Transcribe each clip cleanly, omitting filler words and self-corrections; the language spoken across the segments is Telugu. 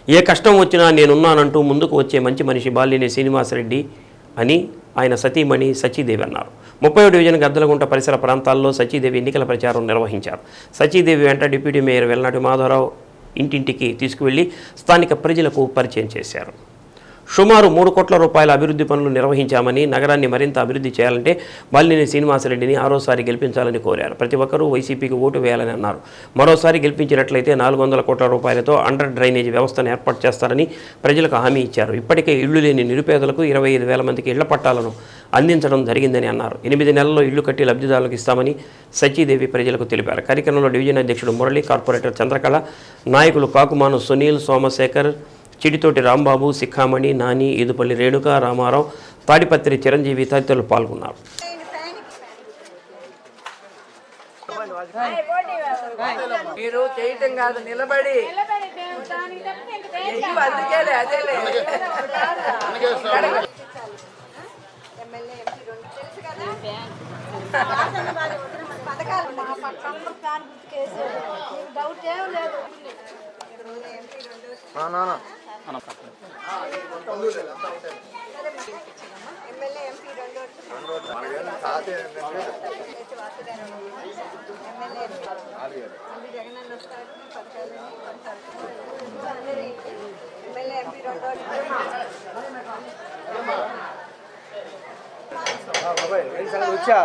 ఏ కష్టం వచ్చినా నేనున్నానంటూ ముందుకు వచ్చే మంచి మనిషి బాలినేని శ్రీనివాసరెడ్డి అని ఆయన సతీమణి సచీదేవి అన్నారు. 30వ డివిజన్ గద్దలగుంట పరిసర ప్రాంతాల్లో సచీదేవి ఎన్నికల ప్రచారం నిర్వహించారు. సచీదేవి వెంట డిప్యూటీ మేయర్ వెల్లనాటి మాధవరావు ఇంటింటికి తీసుకువెళ్లి స్థానిక ప్రజలకు పరిచయం చేశారు. సుమారు 3 కోట్ల రూపాయల అభివృద్ధి పనులు నిర్వహించామని, నగరాన్ని మరింత అభివృద్ధి చేయాలంటే బాలినేని శ్రీనివాసరెడ్డిని ఆరోసారి గెలిపించాలని కోరారు. ప్రతి ఒక్కరూ వైసీపీకి ఓటు వేయాలని అన్నారు. మరోసారి గెలిపించినట్లయితే 400 కోట్ల రూపాయలతో అండర్ డ్రైనేజ్ వ్యవస్థను ఏర్పాటు చేస్తారని ప్రజలకు హామీ ఇచ్చారు. ఇప్పటికే ఇళ్లు లేని నిరుపేదలకు 25,000 మందికి ఇళ్ల పట్టాలను అందించడం జరిగిందని అన్నారు. 8 నెలల్లో ఇళ్లు కట్టి లబ్ధిదారులకు ఇస్తామని సచీదేవి ప్రజలకు తెలిపారు. కార్యక్రమంలో డివిజన్ అధ్యక్షుడు మురళి, కార్పొరేటర్ చంద్రకళ, నాయకులు కాకుమాను సునీల్, సోమశేఖర్, చిడితోటి రాంబాబు, సిక్కామణి, నాని, ఈదుపల్లి రేణుక, రామారావు, తాడిపత్రి చిరంజీవి తదితరులు పాల్గొన్నారు. మీరు చేయటం కాదు, నిలబడి వచ్చా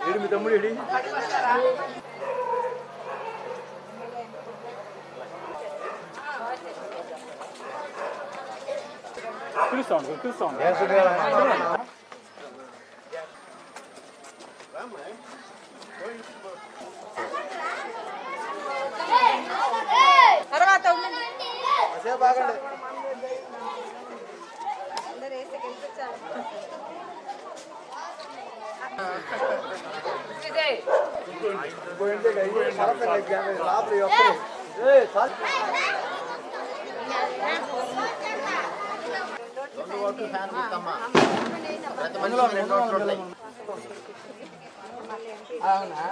ఏడు మీ తమ్ముడు ఏడి పిలుస్తాం తర్వాత బాగండి అవునా